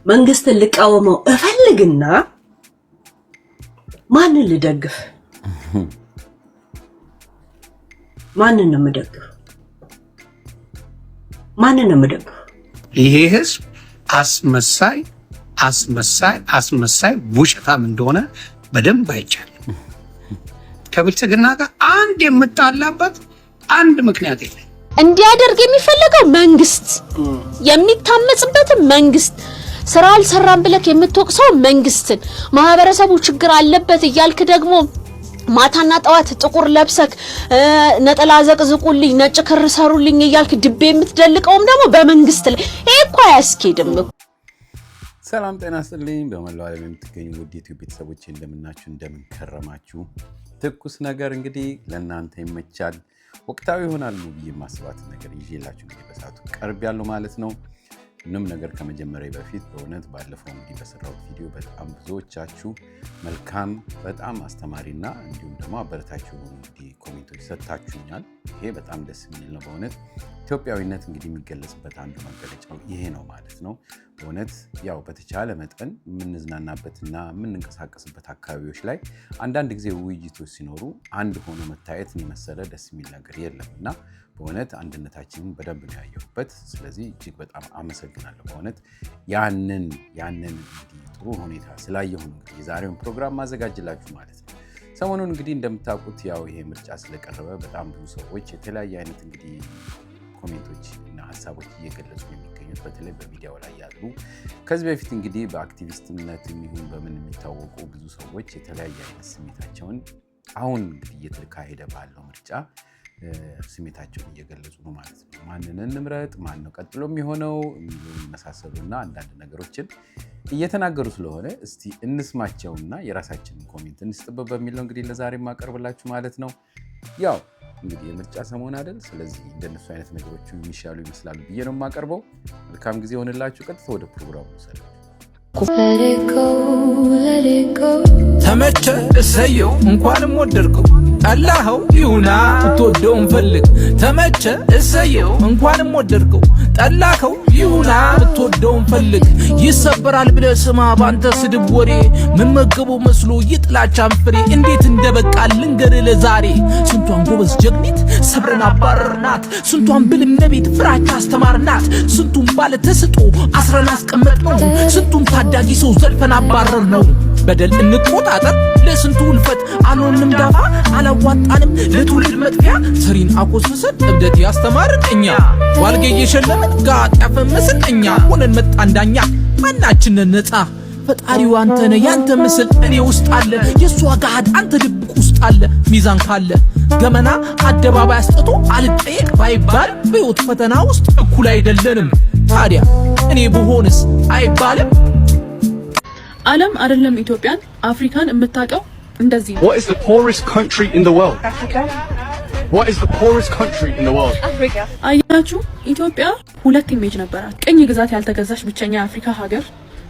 መንግስትን ልቃወመው እፈልግና ማንን ልደግፍ? ማንን ነው የምደግፍ? ይሄ ህዝብ አስመሳይ ውሸታም እንደሆነ በደንብ አይቻልም። ከብልጽግና ጋር አንድ የምጣላበት አንድ ምክንያት የለም። እንዲያደርግ የሚፈልገው መንግስት የሚታመጽበት መንግስት ስራ አልሰራም ብለክ የምትወቅሰው መንግስትን ማህበረሰቡ ችግር አለበት እያልክ ደግሞ ማታና ጠዋት ጥቁር ለብሰክ ነጠላ ዘቅዝቁልኝ ነጭ ክር ሰሩልኝ እያልክ ድቤ የምትደልቀውም ደግሞ በመንግስት ላይ ይሄ እኮ አያስኬድም። ሰላም ጤና ይስጥልኝ። በመላው ዓለም የምትገኙ ውድ ዩቲዩብ ቤተሰቦቼ እንደምናችሁ እንደምንከረማችሁ። ትኩስ ነገር እንግዲህ ለእናንተ ይመቻል ወቅታዊ ይሆናል ብዬ ማስባት ነገር ይዤላችሁ እንግዲህ በሰዓቱ ቀርብ ያለው ማለት ነው። ምንም ነገር ከመጀመሪያ በፊት በእውነት ባለፈው እንግዲህ በሰራሁት ቪዲዮ በጣም ብዙዎቻችሁ መልካም በጣም አስተማሪና እንዲሁም ደግሞ አበረታች የሆኑ እንግዲህ ኮሜንቶች ሰጥታችሁኛል። ይሄ በጣም ደስ የሚል ነው። በእውነት ኢትዮጵያዊነት እንግዲህ የሚገለጽበት አንዱ መገለጫው ይሄ ነው ማለት ነው። በእውነት ያው በተቻለ መጠን የምንዝናናበትና የምንንቀሳቀስበት አካባቢዎች ላይ አንዳንድ ጊዜ ውይይቶች ሲኖሩ አንድ ሆኖ መታየትን የመሰለ ደስ የሚል ነገር የለምና በእውነት አንድነታችንን በደንብ ነው ያየሁበት። ስለዚህ እጅግ በጣም አመሰግናለሁ። በእውነት ያንን እንግዲህ ጥሩ ሁኔታ ስላየሁ ነው እንግዲህ የዛሬውን ፕሮግራም ማዘጋጅላችሁ ማለት ነው። ሰሞኑን እንግዲህ እንደምታውቁት ያው ይሄ ምርጫ ስለቀረበ በጣም ብዙ ሰዎች የተለያየ አይነት እንግዲህ ኮሜንቶች እና ሀሳቦች እየገለጹ የሚገኙት በተለይ በሚዲያው ላይ ያሉ ከዚህ በፊት እንግዲህ በአክቲቪስትነት ይሁን በምን የሚታወቁ ብዙ ሰዎች የተለያየ አይነት ስሜታቸውን አሁን እንግዲህ እየተካሄደ ባለው ምርጫ ስሜታቸውን እየገለጹ ነው ማለት ነው። ማንን እንምረጥ፣ ማን ነው ቀጥሎ የሚሆነው የሚመሳሰሉና አንዳንድ ነገሮችን እየተናገሩ ስለሆነ እስቲ እንስማቸውና የራሳችንን ኮሜንት እንስጥበት በሚል ነው እንግዲህ ለዛሬ ማቀርብላችሁ ማለት ነው። ያው እንግዲህ የምርጫ ሰሞን አይደል? ስለዚህ እንደነሱ አይነት ነገሮች የሚሻሉ ይመስላሉ ብዬ ነው የማቀርበው። መልካም ጊዜ ሆነላችሁ። ቀጥታ ወደ ፕሮግራሙ ሰላም። ተመቸ እሰየው እንኳንም ወደድከው ጠላኸው ይሁና ብትወደውን ፈልግ። ተመቸ እሰየው እንኳንም ወደድከው ጠላኸው ይሁና ብትወደውን ፈልግ። ይሰበራል ብለህ ስማ ባንተ ስድብ ወሬ መመገቡ መስሎ ይጥላቻን ፍሬ እንዴት እንደበቃል ልንገርህ ለዛሬ። ስንቷን ጎበዝ ጀግኒት ሰብረን አባረርናት፣ ስንቷን ብልም ነቤት ፍራቻ አስተማርናት፣ ስንቱን ባለ ተስጦ አስረን አስቀመጥነው፣ ስንቱን ታዳጊ ሰው ዘልፈን አባረር ነው። በደል እንቆጣጠር ለስንቱ ውልፈት አልሆንም ዳፋ አላዋጣንም ለትውልድ መጥፊያ። ሰሪን አቆስሰን እብደት ያስተማርን እኛ ዋልጌ የሸለምን ጋጥ ያፈመስን እኛ ሆነን መጣን ዳኛ ማናችንን ነፃ። ፈጣሪው አንተነ ያንተ ምስል እኔ ውስጥ አለ የሷ ጋድ አንተ ድብቅ ውስጥ አለ። ሚዛን ካለ ገመና አደባባይ አስጥቶ አልጠየቅ ባይባል በሕይወት ፈተና ውስጥ እኩል አይደለንም። ታዲያ እኔ ብሆንስ አይባልም? ዓለም አይደለም ኢትዮጵያን አፍሪካን የምታቀው እንደዚህ ነው። What is the poorest country in the world? Africa. What is the poorest country in the world? Africa. አያችሁ ኢትዮጵያ ሁለት ኢሜጅ ነበራት። ቅኝ ግዛት ያልተገዛች ብቸኛ የአፍሪካ ሀገር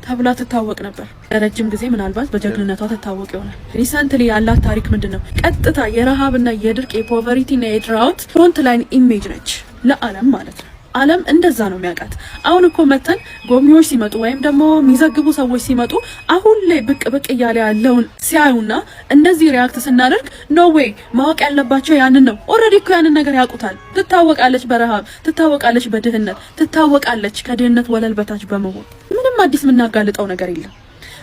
ተብላ ትታወቅ ነበር። ለረጅም ጊዜ ምናልባት በጀግንነቷ ትታወቅ ይሆናል። ሪሰንትሊ ያላት ታሪክ ምንድነው? ቀጥታ የረሃብና የድርቅ የፖቨርቲና የድራውት ፍሮንት ላይን ኢሜጅ ነች ለዓለም ማለት ነው። ዓለም እንደዛ ነው የሚያውቃት። አሁን እኮ መተን ጎብኚዎች ሲመጡ ወይም ደግሞ የሚዘግቡ ሰዎች ሲመጡ አሁን ላይ ብቅ እያለ ያለውን ሲያዩና እንደዚህ ሪያክት ስናደርግ ኖ ዌይ ማወቅ ያለባቸው ያንን ነው። ኦልሬዲ እኮ ያንን ነገር ያውቁታል። ትታወቃለች በረሃብ፣ ትታወቃለች በድህነት፣ ትታወቃለች ከድህነት ወለል በታች በመሆን። ምንም አዲስ የምናጋልጠው ነገር የለም።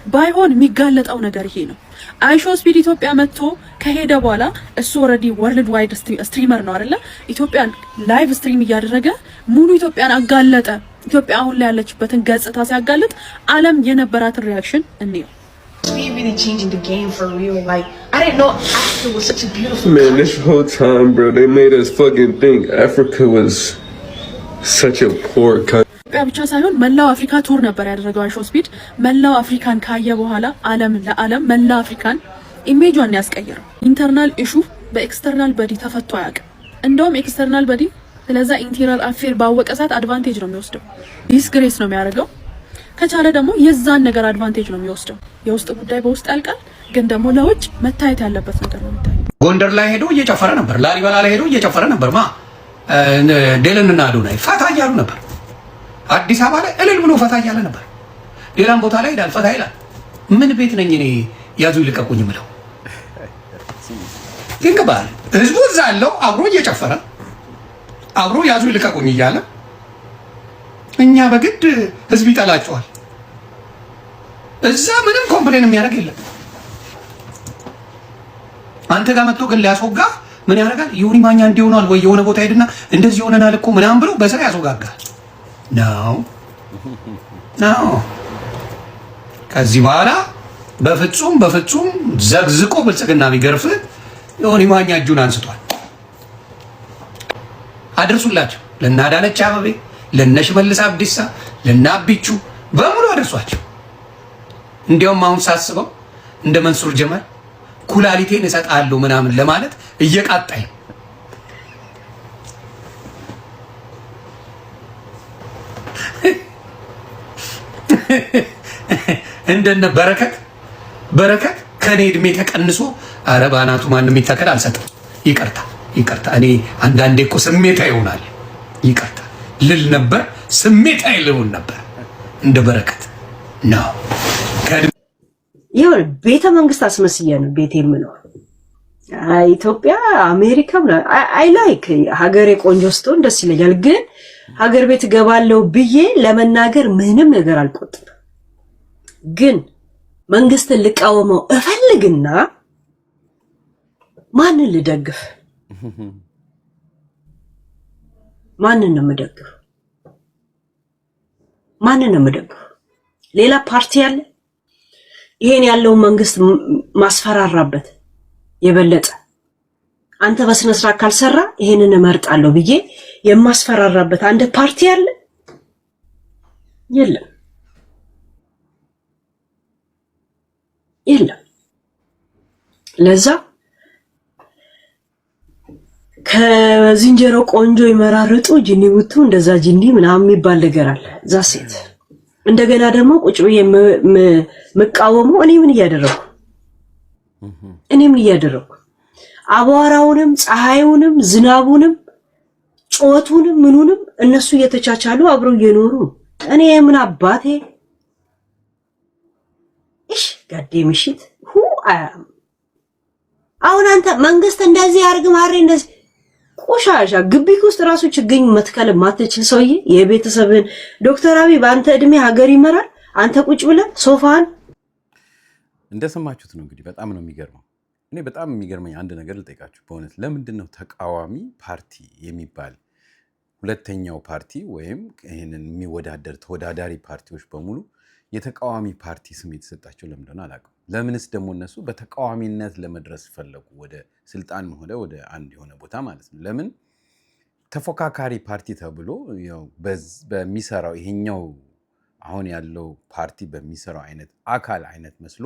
ባይሆን የሚጋለጠው ነገር ይሄ ነው። አይሾ ስፒድ ኢትዮጵያ መጥቶ ከሄደ በኋላ እሱ ኦልሬዲ ወርልድ ዋይድ ስትሪመር ነው አይደለ? ኢትዮጵያን ላይቭ ስትሪም እያደረገ ሙሉ ኢትዮጵያን አጋለጠ። ኢትዮጵያ አሁን ላይ ያለችበትን ገጽታ ሲያጋልጥ ዓለም የነበራትን ሪአክሽን እንየው። We really changing the game for real. Like I didn't know Africa was such a beautiful man. This whole time, bro, they made us fucking think Africa was such a poor country. ኢትዮጵያ ብቻ ሳይሆን መላው አፍሪካ ቱር ነበር ያደረገው አይሾ ስፒድ። መላው አፍሪካን ካየ በኋላ ዓለም መላው አፍሪካን ኢሜጇን ያስቀየረው። ኢንተርናል ኢሹ በኤክስተርናል በዲ ተፈቶ አያውቅም። እንደውም ኤክስተርናል በዲ ስለዛ ኢንተርናል አፌር ባወቀ ሰዓት አድቫንቴጅ ነው የሚወስደው፣ ዲስግሬስ ነው የሚያደርገው። ከቻለ ደግሞ የዛን ነገር አድቫንቴጅ ነው የሚወስደው። የውስጥ ጉዳይ በውስጥ ያልቃል፣ ግን ደግሞ ለውጭ መታየት ያለበት ነገር ነው የሚታየው። ጎንደር ላይ ሄዶ እየጨፈረ ነበር። ላሊበላ ላይ ሄዶ እየጨፈረ ነበር። ዴለንና አዶናይ ፈታ እያሉ ነበር። አዲስ አበባ ላይ እልል ብሎ ፈታ እያለ ነበር። ሌላም ቦታ ላይ ሄዳል፣ ፈታ ይላል። ምን ቤት ነኝ እኔ ያዙ ይልቀቁኝ ምለው? ይንገባል። ህዝቡ እዛ ያለው አብሮ እየጨፈረ አብሮ ያዙ ይልቀቁኝ እያለ እኛ በግድ ህዝብ ይጠላቸዋል። እዛ ምንም ኮምፕሌን የሚያደርግ የለም። አንተ ጋር መጥቶ ግን ሊያስወጋ ምን ያደርጋል? ዮኒ ማኛ እንዲሆናል ወይ የሆነ ቦታ ሄድና እንደዚህ ሆነናል እኮ ምናምን ብሎ በስራ ያስወጋጋል ነው። ከዚህ በኋላ በፍጹም ዘግዝቆ ብልጽግና ቢገርፍ ዮኒ ማኛ እጁን አንስቷል። አድርሱላቸው፣ ለእነ አዳነች አቤቤ፣ ለእነ ሽመልስ አብዲሳ፣ ለእነ አቢቹ በሙሉ አድርሷቸው። እንዲያውም አሁን ሳስበው እንደ መንሱር ጀማል ኩላሊቴን እሰጣለሁ ምናምን ለማለት እየቃጣኝ እንደነ በረከት ከኔ እድሜ ተቀንሶ ኧረ ባናቱ ማንም ይተከል አልሰጥም። ይቅርታ እኔ አንዳንዴ እኮ ስሜታዊ ይሆናል። ይቅርታ ልል ነበር፣ ስሜታዊ ልሆን ነበር እንደ በረከት ነው። ይሁን ቤተ መንግስት አስመስያ ነው ቤት የምኖር። ኢትዮጵያ አሜሪካ አይ ላይክ ሀገሬ ቆንጆ ስትሆን ደስ ይለኛል፣ ግን ሀገር ቤት ገባለው ብዬ ለመናገር ምንም ነገር አልቆጥም። ግን መንግስትን ልቃወመው እፈልግና ማንን ልደግፍ? ማንን ነው የምደግፍ? ሌላ ፓርቲ አለ ይሄን ያለው መንግስት ማስፈራራበት የበለጠ አንተ በስነ ስርዓት ካልሰራ ይሄንን እመርጣለሁ ብዬ የማስፈራራበት አንድ ፓርቲ አለ? የለም። ለዛ ከዝንጀሮ ቆንጆ ይመራርጡ ጅኒ ውቱ እንደዛ ጅኒ ምናምን የሚባል ነገር አለ። እዛ ሴት እንደገና ደግሞ ቁጭ ብዬ መቃወሙ እኔ ምን እያደረኩ አቧራውንም ፀሐዩንም ዝናቡንም ጮቱንም ምኑንም እነሱ እየተቻቻሉ አብረው እየኖሩ እኔ ምን አባቴ እሺ ጋዴ ምሽት አሁን አንተ መንግስት እንደዚህ ያርግ ማሬ እንደዚህ ቆሻሻ ግቢክ ውስጥ ራሱ ችግኝ መትከል ማትችል ሰውዬ የቤተሰብን ዶክተር አብይ በአንተ እድሜ ሀገር ይመራል። አንተ ቁጭ ብለህ ሶፋን እንደሰማችሁት ነው። እንግዲህ በጣም ነው የሚገርመው። እኔ በጣም የሚገርመኝ አንድ ነገር ልጠይቃችሁ በእውነት ለምንድን ነው ተቃዋሚ ፓርቲ የሚባል ሁለተኛው ፓርቲ ወይም ይህንን የሚወዳደር ተወዳዳሪ ፓርቲዎች በሙሉ የተቃዋሚ ፓርቲ ስም የተሰጣቸው ለምንድን ነው አላውቅም። ለምንስ ደግሞ እነሱ በተቃዋሚነት ለመድረስ ፈለጉ? ወደ ስልጣን ሆነ ወደ አንድ የሆነ ቦታ ማለት ነው። ለምን ተፎካካሪ ፓርቲ ተብሎ በሚሰራው ይሄኛው አሁን ያለው ፓርቲ በሚሰራው አይነት መስሎ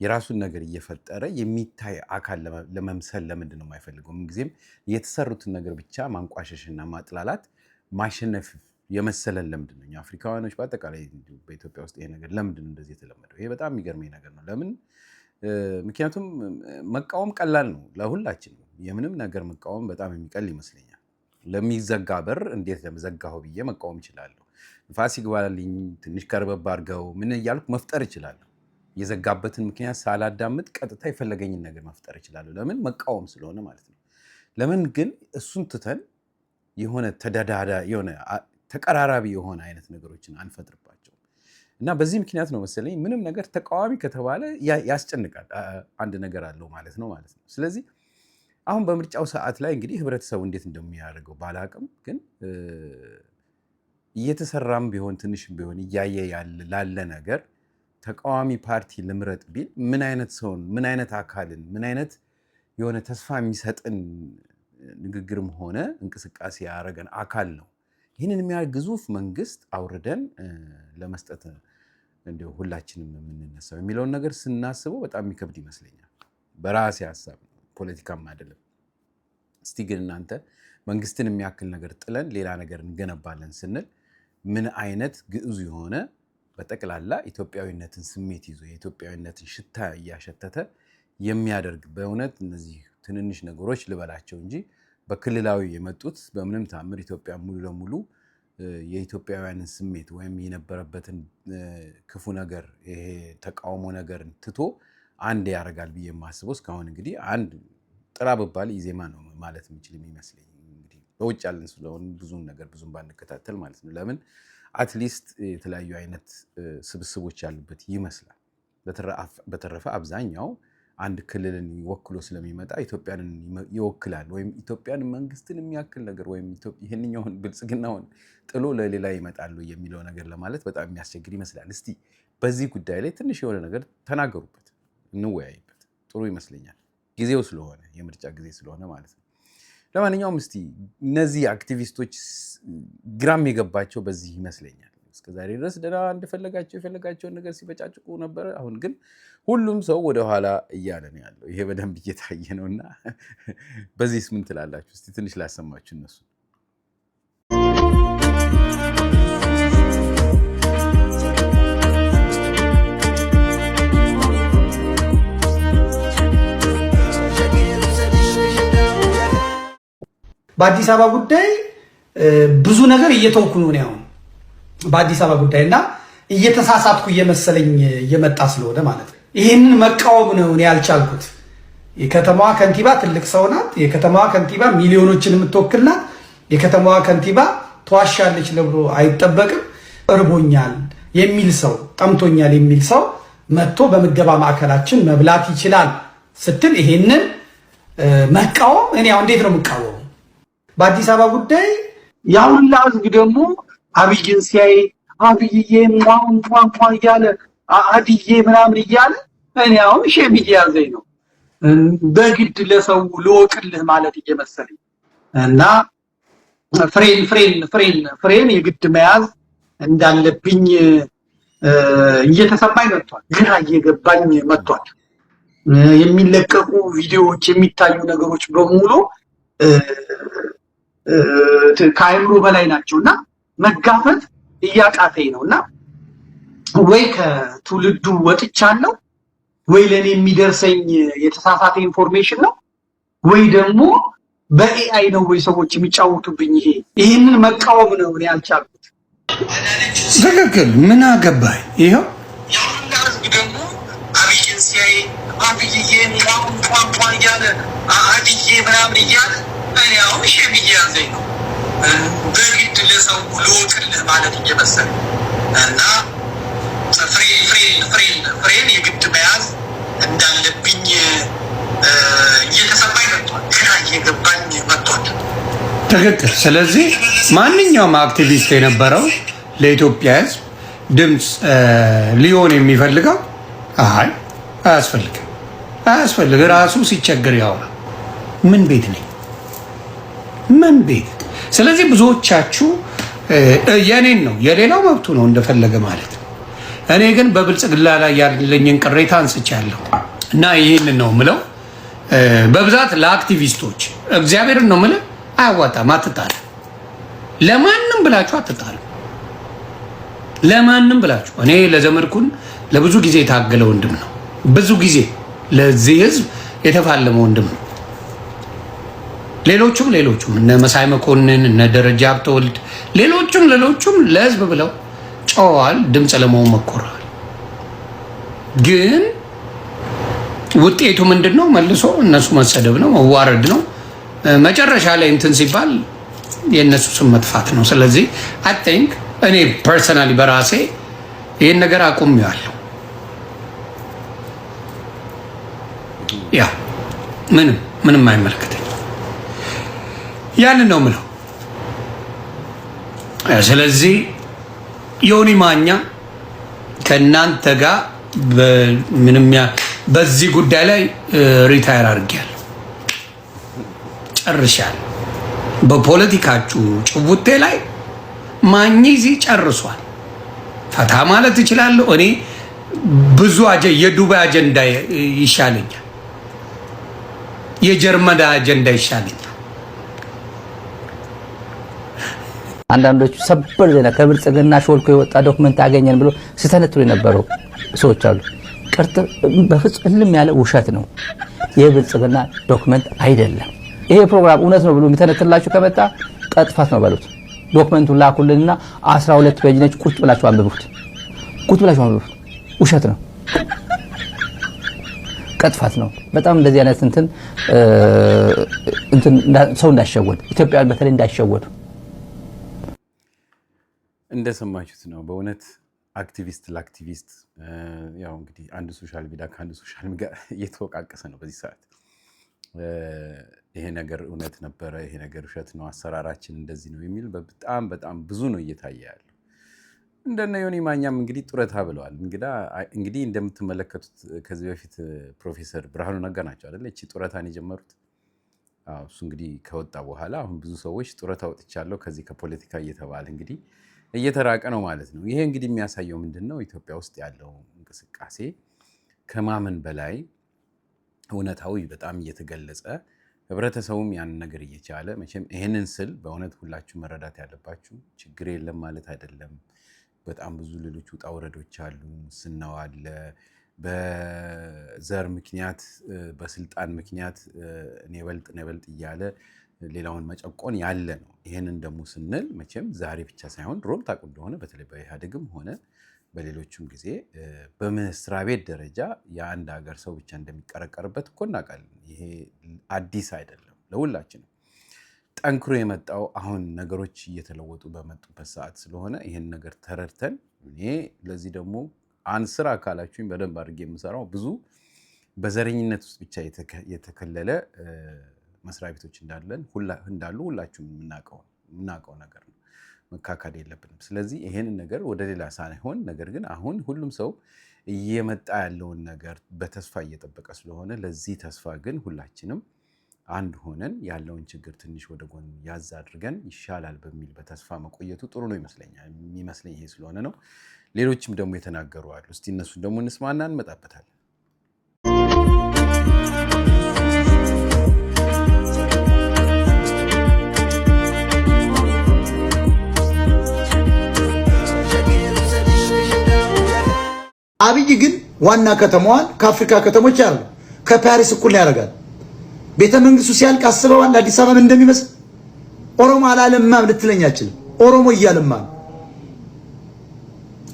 የራሱን ነገር እየፈጠረ የሚታይ አካል ለመምሰል ለምንድን ነው የማይፈልገው? ምንጊዜም የተሰሩትን ነገር ብቻ ማንቋሸሽና ማጥላላት ማሸነፍ የመሰለን ለምንድን ነው? አፍሪካውያኖች በአጠቃላይ በኢትዮጵያ ውስጥ ይሄ ነገር ለምንድን ነው እንደዚህ የተለመደው? ይሄ በጣም የሚገርመኝ ነገር ነው። ለምን? ምክንያቱም መቃወም ቀላል ነው ለሁላችን። የምንም ነገር መቃወም በጣም የሚቀል ይመስለኛል። ለሚዘጋ በር እንዴት ለመዘጋው ብዬ መቃወም እችላለሁ። ንፋስ ይግባልኝ ትንሽ ከርበብ አድርገው ምን እያልኩ መፍጠር እችላለሁ። የዘጋበትን ምክንያት ሳላዳምጥ ቀጥታ የፈለገኝን ነገር መፍጠር እችላለሁ። ለምን? መቃወም ስለሆነ ማለት ነው። ለምን ግን እሱን ትተን የሆነ የሆነ ተቀራራቢ የሆነ አይነት ነገሮችን አንፈጥርባቸው እና በዚህ ምክንያት ነው መሰለኝ ምንም ነገር ተቃዋሚ ከተባለ ያስጨንቃል። አንድ ነገር አለው ማለት ነው። ስለዚህ አሁን በምርጫው ሰዓት ላይ እንግዲህ ህብረተሰቡ እንዴት እንደሚያደርገው ባላቅም ግን እየተሰራም ቢሆን ትንሽም ቢሆን እያየ ላለ ነገር ተቃዋሚ ፓርቲ ልምረጥ ቢል ምን አይነት ሰውን ምን አይነት አካልን ምን አይነት የሆነ ተስፋ የሚሰጥን ንግግርም ሆነ እንቅስቃሴ ያደረገን አካል ነው ይህንን የሚያህል ግዙፍ መንግስት አውርደን ለመስጠት እንደው ሁላችንም የምንነሳው የሚለውን ነገር ስናስበው በጣም የሚከብድ ይመስለኛል። በራሴ ሐሳብ ፖለቲካም አይደለም። እስቲ ግን እናንተ መንግስትን የሚያክል ነገር ጥለን ሌላ ነገር እንገነባለን ስንል ምን አይነት ግዑዝ የሆነ በጠቅላላ ኢትዮጵያዊነትን ስሜት ይዞ የኢትዮጵያዊነትን ሽታ እያሸተተ የሚያደርግ በእውነት እነዚህ ትንንሽ ነገሮች ልበላቸው እንጂ በክልላዊ የመጡት በምንም ታምር ኢትዮጵያ ሙሉ ለሙሉ የኢትዮጵያውያንን ስሜት ወይም የነበረበትን ክፉ ነገር ይሄ ተቃውሞ ነገር ትቶ አንድ ያረጋል ብዬ ማስበው እስካሁን እንግዲህ አንድ ጥራ በባል ኢዜማ ነው ማለት የምችል የሚመስለኝ እንግዲህ በውጭ ያለን ስለሆነ ብዙም ነገር ብዙም ባንከታተል ማለት ነው ለምን አትሊስት የተለያዩ አይነት ስብስቦች ያሉበት ይመስላል በተረፈ አብዛኛው አንድ ክልልን ይወክሎ ስለሚመጣ ኢትዮጵያንን ይወክላል ወይም ኢትዮጵያን መንግስትን የሚያክል ነገር ወይም ይሄንኛውን ብልጽግናውን ጥሎ ለሌላ ይመጣሉ የሚለው ነገር ለማለት በጣም የሚያስቸግር ይመስላል እስቲ በዚህ ጉዳይ ላይ ትንሽ የሆነ ነገር ተናገሩበት እንወያይበት ጥሩ ይመስለኛል ጊዜው ስለሆነ የምርጫ ጊዜ ስለሆነ ማለት ነው ለማንኛውም እስቲ እነዚህ አክቲቪስቶች ግራም የገባቸው በዚህ ይመስለኛል እስከዛሬ ድረስ ደና እንደፈለጋቸው የፈለጋቸው ነገር ሲበጫጭቁ ነበር አሁን ግን ሁሉም ሰው ወደ ኋላ እያለ ነው ያለው ይሄ በደንብ እየታየ ነውና በዚህስ ምን ትላላችሁ እስቲ ትንሽ ላሰማችሁ እነሱ በአዲስ አበባ ጉዳይ ብዙ ነገር እየተወኩ ነው ያው በአዲስ አበባ ጉዳይና እየተሳሳትኩ እየመሰለኝ እየመጣ ስለሆነ ማለት ነው ይሄንን መቃወም ነው እኔ ያልቻልኩት የከተማዋ ከንቲባ ትልቅ ሰው ናት የከተማዋ ከንቲባ ሚሊዮኖችን የምትወክልናት የከተማዋ ከንቲባ ተዋሻለች ለብሎ አይጠበቅም እርቦኛል የሚል ሰው ጠምቶኛል የሚል ሰው መጥቶ በመገባ ማዕከላችን መብላት ይችላል ስትል ይሄንን መቃወም እኔ አሁን እንዴት ነው መቃወም በአዲስ አበባ ጉዳይ ያውላ ህዝብ ደግሞ አብይን ሲያይ አብይዬ ሟሟ እያለ አድዬ ምናምን እያለ እኔ አሁን ሼም እያዘኝ ነው በግድ ለሰው ልወቅልህ ማለት እየመሰለኝ እና ፍሬን የግድ መያዝ እንዳለብኝ እየተሰማኝ መጥቷል ግራ እየገባኝ መጥቷል የሚለቀቁ ቪዲዮዎች የሚታዩ ነገሮች በሙሉ ከአይምሮ በላይ ናቸውና መጋፈጥ እያቃተኝ ነውና ወይ ከትውልዱ ወጥቻለሁ ወይ ለኔ የሚደርሰኝ የተሳሳተ ኢንፎርሜሽን ነው ወይ ደግሞ በኤአይ ነው ወይ ሰዎች የሚጫወቱብኝ ይሄንን መቃወም ነው እኔ ያልቻልኩት ትክክል ምን አገባኝ ይሄው ያውላስ ደግሞ አብይን ሲያይ አብይዬ ሟሟ እያለ አድዬ ምናምን እያለ እኔ አሁን ሼም እያዘኝ ነው በግድ ለሰው ልወቅልህ ማለት እየመሰለኝ እና ፍሬን የግድ መያዝ እንዳለብኝ እየተሰማኝ መጥቷል ግራ እየገባኝ መጥቷል ትክክል ስለዚህ ማንኛውም አክቲቪስት የነበረው ለኢትዮጵያ ሕዝብ ድምፅ ሊሆን የሚፈልገው አያስፈልግ ራሱ ሲቸገር ያወራ ምን ቤት ነኝ ምን ቤት ስለዚህ ብዙዎቻችሁ የኔን ነው የሌላው መብቱ ነው እንደፈለገ ማለት ነው እኔ ግን በብልጽግና ላይ ያለኝን ቅሬታ አንስቻለሁ እና ይሄንን ነው ምለው በብዛት ለአክቲቪስቶች እግዚአብሔርን ነው ምለው አያዋጣም አትጣሉ ለማንም ብላችሁ አትጣሉ ለማንም ብላችሁ እኔ ለዘመድኩን ለብዙ ጊዜ የታገለ ወንድም ነው ብዙ ጊዜ ለዚህ ህዝብ የተፋለመ ወንድም ነው ሌሎቹም እነ መሳይ መኮንን እነ ደረጃ ሀብተወልድ ሌሎቹም ለህዝብ ብለው ጨዋል ድምጽ ለመሆን መኮራል ግን ውጤቱ ምንድነው መልሶ እነሱ መሰደብ ነው መዋረድ ነው መጨረሻ ላይ እንትን ሲባል የነሱ ስም መጥፋት ነው ስለዚህ አይ ቲንክ እኔ ፐርሰናሊ በራሴ ይሄን ነገር አቁሜዋለሁ ያ ምንም አይመለከተኝ ያንን ነው ምለው ስለዚህ ዮኒ ማኛ ከናንተ ጋር በዚህ ጉዳይ ላይ ሪታየር አድርጌያለሁ ጨርሻለሁ በፖለቲካችሁ ጭውቴ ላይ ማኝዚ ጨርሷል ፈታ ማለት እችላለሁ እኔ ብዙ የዱባይ አጀንዳ ይሻለኛል የጀርመን አጀንዳ ይሻለኛል አንዳንዶቹ ሰበር ዜና ከብልጽግና ሾልኮ የወጣ ዶክመንት አገኘን ብሎ ሲተነትሩ የነበሩ ሰዎች አሉ በፍጹም ያለ ውሸት ነው የብልጽግና ዶክመንት አይደለም ይሄ ፕሮግራም እውነት ነው ብሎ የሚተነትላችሁ ከመጣ ቀጥፋት ነው በሉት ዶክመንቱን ላኩልንና 12 ፔጅ ነች። ቁጭ ብላችሁ አንብቡት። ውሸት ነው፣ ቀጥፋት ነው። በጣም እንደዚህ አይነት እንትን ሰው እንዳይሸወድ፣ ኢትዮጵያውያን በተለይ እንዳይሸወዱ። እንደሰማችሁት ነው በእውነት አክቲቪስት ለአክቲቪስት ያው እንግዲህ አንድ ሶሻል ሚዲያ ከአንድ ሶሻል ሚዲያ እየተወቃቀሰ ነው በዚህ ሰዓት። ይሄ ነገር እውነት ነበረ፣ ይሄ ነገር ውሸት ነው፣ አሰራራችን እንደዚህ ነው የሚል በጣም ብዙ ነው እየታየ ያለው። እንደነ ዮኒ ማኛም እንግዲህ ጡረታ ብለዋል። እንግዲህ እንደምትመለከቱት ከዚህ በፊት ፕሮፌሰር ብርሃኑ ነጋ ናቸው አይደል እቺ ጡረታን የጀመሩት። እሱ እንግዲህ ከወጣ በኋላ አሁን ብዙ ሰዎች ጡረታ ወጥቻለሁ ከዚህ ከፖለቲካ እየተባለ እንግዲህ እየተራቀ ነው ማለት ነው። ይሄ እንግዲህ የሚያሳየው ምንድነው? ኢትዮጵያ ውስጥ ያለው እንቅስቃሴ ከማመን በላይ እውነታው በጣም እየተገለጸ ህብረተሰቡም ያን ነገር እየቻለ መቼም ይሄንን ስል በእውነት ሁላችሁ መረዳት ያለባችሁ ችግር የለም ማለት አይደለም። በጣም ብዙ ሌሎች ውጣ ውረዶች አሉ። ሙስናው አለ። በዘር ምክንያት በስልጣን ምክንያት እኔ በልጥ እያለ ሌላውን መጨቆን ያለ ነው። ይሄንን ደግሞ ስንል መቼም ዛሬ ብቻ ሳይሆን ድሮም ታውቁ እንደሆነ በተለይ በኢህአዴግም ሆነ በሌሎችም ጊዜ በመስሪያ ቤት ደረጃ የአንድ ሀገር ሰው ብቻ እንደሚቀረቀርበት እኮ እናውቃለን። ይሄ አዲስ አይደለም ለሁላችንም። ጠንክሮ የመጣው አሁን ነገሮች እየተለወጡ በመጡበት ሰዓት ስለሆነ ይሄን ነገር ተረድተን እኔ ለዚህ ደግሞ አንስራ አካላችሁን በደንብ አድርጌ የምሰራው ብዙ በዘረኝነት ውስጥ ብቻ የተከለለ መስሪያ ቤቶች እንዳሉ ሁላችሁም የምናውቀው ነገር ነው። መካካድ የለብንም። ስለዚህ ይሄንን ነገር ወደ ሌላ ሳይሆን ነገር ግን አሁን ሁሉም ሰው እየመጣ ያለውን ነገር በተስፋ እየጠበቀ ስለሆነ ለዚህ ተስፋ ግን ሁላችንም አንድ ሆነን ያለውን ችግር ትንሽ ወደ ጎን ያዝ አድርገን ይሻላል በሚል በተስፋ መቆየቱ ጥሩ ነው የሚመስለኝ ይሄ ስለሆነ ነው። ሌሎችም ደግሞ የተናገሩ አሉ። እስቲ እነሱን ደግሞ እንስማና እንመጣበታለን። አብይ ግን ዋና ከተማዋን ከአፍሪካ ከተሞች ያሉ ከፓሪስ እኩል ያደርጋል። ቤተ መንግስቱ ሲያልቅ አስበዋል አዲስ አበባ እንደሚመስል። ኦሮሞ አላለማም ልትለኛችል። ኦሮሞ እያለማ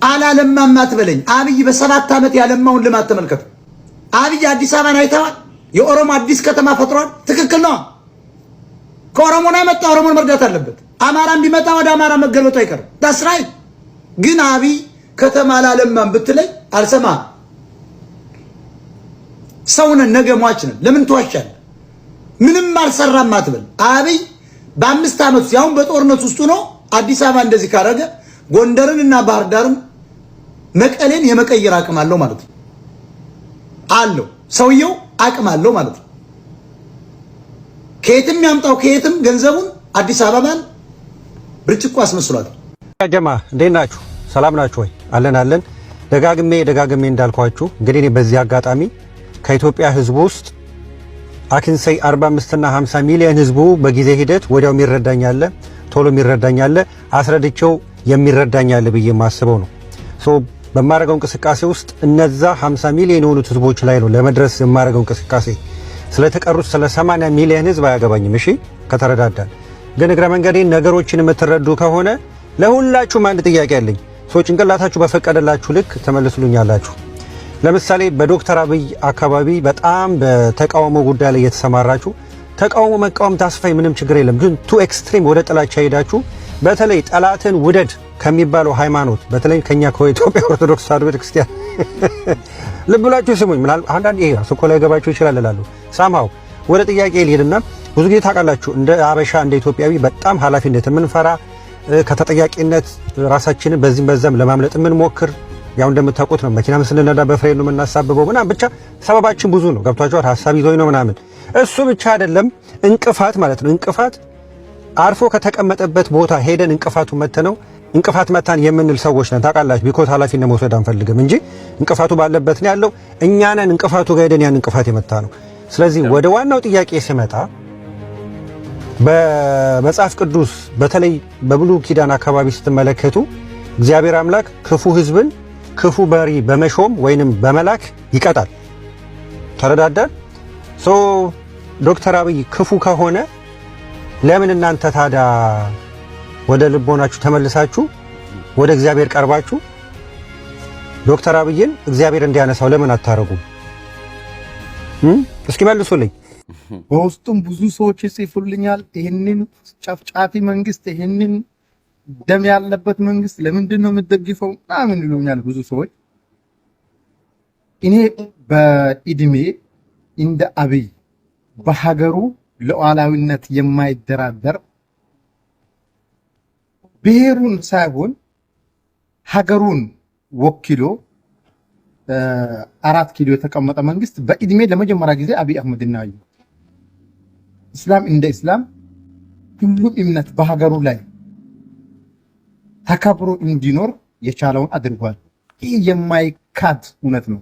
አላለማም አትበለኝ። አብይ በ7 ዓመት ያለማውን ልማት ተመልከቱ። አብይ አዲስ አበባን አይተዋል። የኦሮሞ አዲስ ከተማ ፈጥሯል። ትክክል ነው። ከኦሮሞ ነው የመጣ ኦሮሞን መርዳት አለበት። አማራም ቢመጣ ወደ አማራ መገልበጡ አይቀርም። ዳስ ራይት። ግን አብይ ከተማ አላለማም ብትለኝ አልሰማ። ሰውነን ነገ ሟች ነን። ለምን ትዋሻለህ? ምንም አልሰራም አትበል። አብይ በ5 ዓመት ውስጥ ያሁን በጦርነት ውስጥ ነው አዲስ አበባ እንደዚህ ካረገ ጎንደርንና ባህር ዳርን መቀሌን የመቀየር አቅም አለው ማለት ነው። አለው ሰውየው አቅም አለው ማለት ነው። ከየትም ያምጣው ከየትም ገንዘቡን አዲስ አበባን ብርጭቆ አስመስሏል። ጀማ እንዴት ናችሁ? ሰላም ናችሁ ወይ? አለን። ደጋግሜ እንዳልኳችሁ እንግዲህ እኔ በዚህ አጋጣሚ ከኢትዮጵያ ህዝብ ውስጥ አክንሰይ 45 እና 50 ሚሊዮን ህዝቡ በጊዜ ሂደት ወዲያው የሚረዳኛለ ቶሎ የሚረዳኛለ አስረድቼው የሚረዳኛለ ብዬ ማስበው ነው። በማረጋው እንቅስቃሴ ውስጥ እነዛ 50 ሚሊዮን የሆኑት ህዝቦች ላይ ነው ለመድረስ የማረጋው እንቅስቃሴ። ስለተቀሩት ስለ 80 ሚሊዮን ህዝብ አያገባኝም። እሺ ከተረዳዳን ግን እግረ መንገዴን ነገሮችን የምትረዱ ከሆነ ለሁላችሁም አንድ ጥያቄ አለኝ። ጭንቅላታችሁ በፈቀደላችሁ ልክ ተመልሱልኛላችሁ። ለምሳሌ በዶክተር አብይ አካባቢ በጣም በተቃውሞ ጉዳይ ላይ የተሰማራችሁ ተቃውሞ መቃወም ታስፋይ ምንም ችግር የለም። ግን ቱ ኤክስትሪም ወደ ጥላቻ ሄዳችሁ በተለይ ጠላትን ውደድ ከሚባለው ሃይማኖት በተለይ ከኛ ከኢትዮጵያ ኦርቶዶክስ ተዋሕዶ ቤተክርስቲያን ልብ ብላችሁ ስሙኝ። ምናልባት አንዳንድ ይሄ አስኮ ላይ ገባችሁ ይችላል እላለሁ። ሳምሃው ወደ ጥያቄ ልሄድና ብዙ ጊዜ ታውቃላችሁ እንደ አበሻ እንደ ኢትዮጵያዊ በጣም ኃላፊነት የምንፈራ ከተጠያቂነት ራሳችንን በዚህም በዛም ለማምለጥ የምንሞክር ያው እንደምታውቁት ነው። መኪናም ስንነዳ በፍሬን ነው የምናሳብበው ምናምን ብቻ ሰበባችን ብዙ ነው። ገብቷችኋል? ሐሳብ ይዞኝ ነው ምናምን። እሱ ብቻ አይደለም እንቅፋት ማለት ነው። እንቅፋት አርፎ ከተቀመጠበት ቦታ ሄደን እንቅፋቱ መተነው እንቅፋት መታን የምንል ሰዎች ነን። ታውቃላችሁ ቢኮዝ ኃላፊነት መውሰድ አንፈልግም እንጂ እንቅፋቱ ባለበት ነው ያለው። እኛ ነን እንቅፋቱ ጋር ሄደን ያን እንቅፋት የመታ ነው። ስለዚህ ወደ ዋናው ጥያቄ ስመጣ በመጽሐፍ ቅዱስ በተለይ በብሉይ ኪዳን አካባቢ ስትመለከቱ እግዚአብሔር አምላክ ክፉ ሕዝብን ክፉ በሪ በመሾም ወይንም በመላክ ይቀጣል። ተረዳዳን? ዶክተር አብይ ክፉ ከሆነ ለምን እናንተ ታዲያ ወደ ልቦናችሁ ተመልሳችሁ ወደ እግዚአብሔር ቀርባችሁ ዶክተር አብይን እግዚአብሔር እንዲያነሳው ለምን አታረጉም? እስኪ መልሱልኝ። በውስጡም ብዙ ሰዎች ይጽፉልኛል። ይሄንን ጨፍጫፊ መንግስት፣ ይሄንን ደም ያለበት መንግስት ለምንድን ነው የምትደግፈው? ምናምን ይሉኛል ብዙ ሰዎች። እኔ በእድሜ እንደ አብይ በሀገሩ ሉዓላዊነት የማይደራደር ብሔሩን ሳይሆን ሀገሩን ወክሎ 4 ኪሎ የተቀመጠ መንግስት በእድሜ ለመጀመሪያ ጊዜ አብይ አህመድ ነው። እስላም እንደ እስላም ሁሉም እምነት በሀገሩ ላይ ተከብሮ እንዲኖር የቻለውን አድርጓል። ይህ የማይካድ እውነት ነው።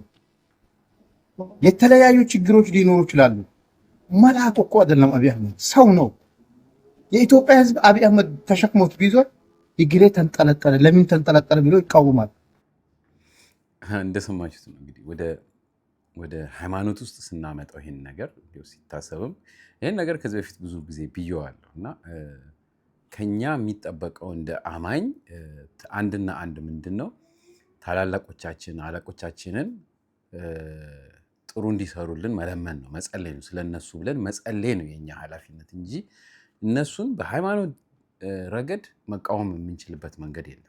የተለያዩ ችግሮች ሊኖሩ ይችላሉ። መልአክ እኮ አይደለም አብይ አህመድ፣ ሰው ነው። የኢትዮጵያ ህዝብ አብይ አህመድ ተሸክሞት ቢዞር እግሬ ተንጠለጠለ፣ ለምን ተንጠለጠለ ብሎ ይቃወማል። እንደሰማችሁት ነው እንግዲህ ወደ ሃይማኖት ውስጥ ስናመጣው ይሄን ነገር ሲታሰብም ይሄን ነገር ከዚህ በፊት ብዙ ጊዜ ብየዋለሁ እና ከኛ የሚጠበቀው እንደ አማኝ አንድና አንድ ምንድነው ታላላቆቻችን አለቆቻችንን ጥሩ እንዲሰሩልን መለመን ነው፣ መጸለይ ነው። ስለነሱ ብለን መጸለይ ነው የኛ ኃላፊነት እንጂ እነሱን በሃይማኖት ረገድ መቃወም የምንችልበት መንገድ የለም።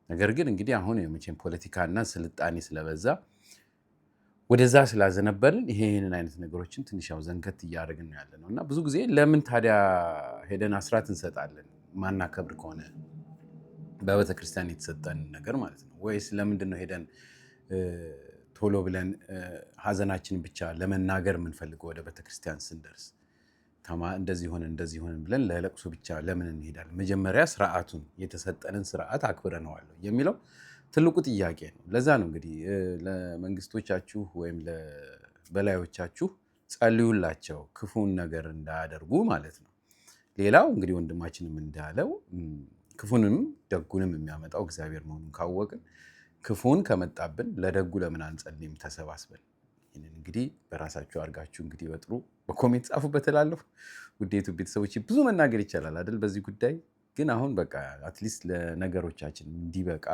ነገር ግን እንግዲህ አሁን የመቼም ፖለቲካና ስልጣኔ ስለበዛ ወደዛ ስላዘነበልን ይሄንን አይነት ነገሮችን ትንሽ ያው ዘንከት እያደረግን ነው ያለነው እና ብዙ ጊዜ ለምን ታዲያ ሄደን አስራት እንሰጣለን ማናከብር ከሆነ በቤተክርስቲያን የተሰጠን ነገር ማለት ነው? ወይስ ለምንድን ነው ሄደን ቶሎ ብለን ሀዘናችን ብቻ ለመናገር የምንፈልገው ወደ ቤተክርስቲያን ስንደርስ እንደዚህ ሆነ ብለን ለለቅሶ ብቻ ለምን እንሄዳለን? መጀመሪያ ስርዓቱን የተሰጠንን ስርዓት አክብረነዋል የሚለው ትልቁ ጥያቄ ነው። ለዛ ነው እንግዲህ ለመንግስቶቻችሁ ወይም ለበላዮቻችሁ ጸልዩላቸው ክፉን ነገር እንዳያደርጉ ማለት ነው። ሌላው እንግዲህ ወንድማችንም እንዳለው ክፉንም ደጉንም የሚያመጣው እግዚአብሔር መሆኑን ካወቅን ክፉን ከመጣብን ለደጉ ለምን አንጸልይም ተሰባስበን? ይህንን እንግዲህ በራሳችሁ አድርጋችሁ እንግዲህ በጥሩ በኮሜንት ጻፉበት እላለሁ። ውዴቱ ቤተሰቦች ብዙ መናገር ይቻላል አይደል በዚህ ጉዳይ ግን አሁን በቃ አትሊስት ለነገሮቻችን እንዲበቃ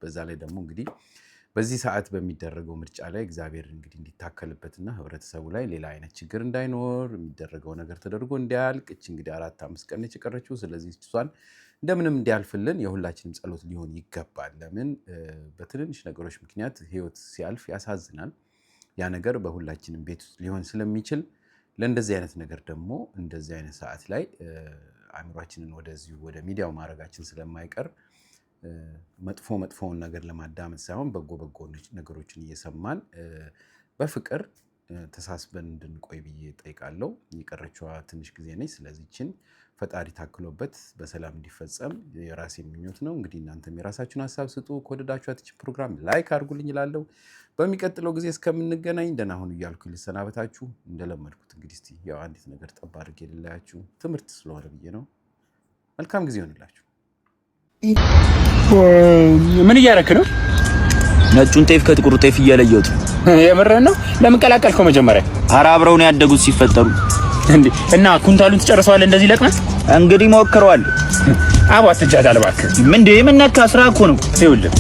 በዛ ላይ ደግሞ እንግዲህ በዚህ ሰዓት በሚደረገው ምርጫ ላይ እግዚአብሔር እንግዲህ እንዲታከልበትና ህብረተሰቡ ላይ ሌላ አይነት ችግር እንዳይኖር የሚደረገው ነገር ተደርጎ እንዲያልቅ እንግዲህ 4-5 ቀን የቀረችው ስለዚህ እሷን እንደምንም እንዲያልፍልን የሁላችንም ጸሎት ሊሆን ይገባል። ለምን በትንንሽ ነገሮች ምክንያት ህይወት ሲያልፍ ያሳዝናል። ያ ነገር በሁላችንም ቤት ሊሆን ስለሚችል ለእንደዚህ አይነት ነገር ደግሞ እንደዚህ አይነት ሰዓት ላይ አእምሯችንን ወደ ሚዲያው ማድረጋችን ስለማይቀር መጥፎውን ነገር ለማዳመጥ ሳይሆን በጎ ነገሮችን እየሰማን በፍቅር ተሳስበን እንድንቆይ ብዬ ጠይቃለሁ። የቀረችዋ ትንሽ ጊዜ ነች። ስለዚህችን ፈጣሪ ታክሎበት በሰላም እንዲፈጸም የራሴ ምኞት ነው። እንግዲህ እናንተም የራሳችሁን ሀሳብ ስጡ። ከወደዳችኋት ይህችን ፕሮግራም ላይክ አድርጉልኝ እላለሁ። በሚቀጥለው ጊዜ እስከምንገናኝ ደህና ሁኑ እያልኩ ልሰናበታችሁ። እንደለመድኩት እንግዲህ እስቲ ያው አንዲት ነገር ጠባ አድርጌ ልላያችሁ ትምህርት ስለሆነ ብዬ ነው። መልካም ጊዜ ይሆንላችሁ። ምን እያደረክ ነው? ነጩን ጤፍ ከጥቁሩ ጤፍ እየለየሁት። የምርህን ነው? ለምን ቀላቀልከው? መጀመሪያ ኧረ አብረው ነው ያደጉት ሲፈጠሩ። እንዴ እና ኩንታሉን ትጨርሰዋለህ እንደዚህ ለቅመህ? እንግዲህ ሞክረዋል። አባ አትጃጃል እባክህ። ምን ነካ? ስራ እኮ ነው። ይኸውልህ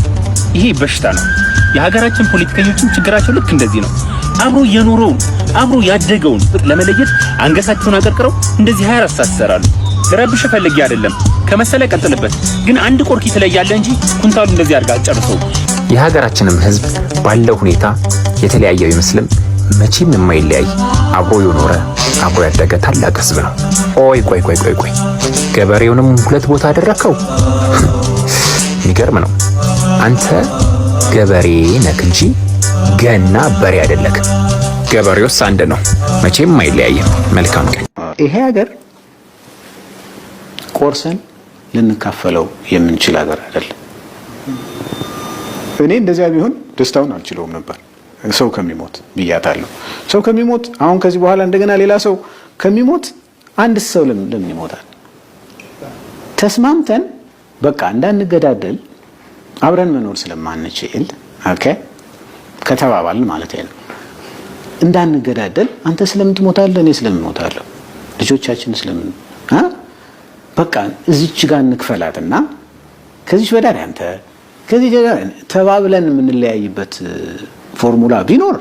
ይሄ በሽታ ነው። የሀገራችን ፖለቲከኞችም ችግራቸው ልክ እንደዚህ ነው። አብሮ የኖረውን አብሮ ያደገውን ለመለየት አንገሳቸውን አቀርቅረው እንደዚህ 24 ሰዓት ይሰራሉ። ልረብሽ ፈልጌ አይደለም። ከመሰለ ቀጥልበት። ግን አንድ ቆርኪ ትለያለህ እንጂ ኩንታሉ እንደዚህ አድርጋ አጨርሰው። የሀገራችንም ህዝብ ባለው ሁኔታ የተለያየው ይመስልም መቼም የማይለያይ አብሮ የኖረ አብሮ ያደገ ታላቅ ህዝብ ነው። ቆይ ገበሬውንም ሁለት ቦታ አደረከው? የሚገርም ነው። አንተ ገበሬ ነክ እንጂ ገና በሬ አይደለክ። ገበሬውስ አንድ ነው፣ መቼም አይለያይም። መልካም ቀን። ይሄ ሀገር ቆርሰን ልንካፈለው የምንችል ሀገር አይደለም። እኔ እንደዚያ ቢሆን ደስታውን አልችለውም ነበር። ሰው ከሚሞት ብያታለሁ። ሰው ከሚሞት አሁን ከዚህ በኋላ እንደገና ሌላ ሰው ከሚሞት አንድ ሰው ለምን ይሞታል? ተስማምተን በቃ እንዳንገዳደል አብረን መኖር ስለማንችል ከተባባልን ማለት ነው። እንዳንገዳደል አንተ ስለምን ትሞታለህ? እኔ ስለምን እሞታለሁ? ልጆቻችን ስለምን በቃ እዚች ጋር እንክፈላትና ከዚች በዳር አንተ ከዚህ ተባብለን የምንለያይበት ፎርሙላ ቢኖር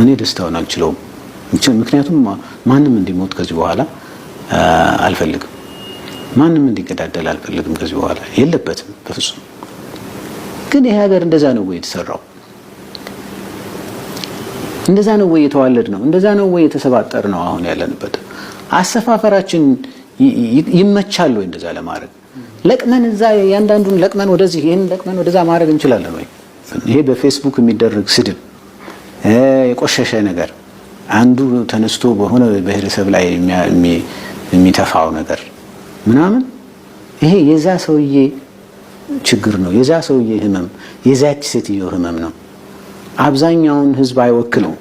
እኔ ደስታውን አልችለውም። ምክንያቱም ማንም እንዲሞት ከዚህ በኋላ አልፈልግም። ማንም እንዲገዳደል አልፈልግም ከዚህ በኋላ የለበትም በፍጹም። ግን ይሄ ሀገር እንደዛ ነው ወይ የተሰራው? እንደዛ ነው ወይ የተዋለድ ነው? እንደዛ ነው ወይ የተሰባጠር ነው? አሁን ያለንበት አሰፋፈራችን ይመቻል ወይ እንደዛ ለማድረግ? ለቅመን እዛ ያንዳንዱን ለቅመን ወደዚህ ይሄን ለቅመን ወደዛ ማድረግ እንችላለን ወይ? ይሄ በፌስቡክ የሚደረግ ስድብ፣ የቆሸሸ ነገር አንዱ ተነስቶ በሆነ ብሔረሰብ ላይ የሚተፋው ነገር ምናምን ይሄ የዛ ሰውዬ ችግር ነው። የዛ ሰውዬ ህመም፣ የዛች ሴትዮ ህመም ነው። አብዛኛውን ህዝብ አይወክልም።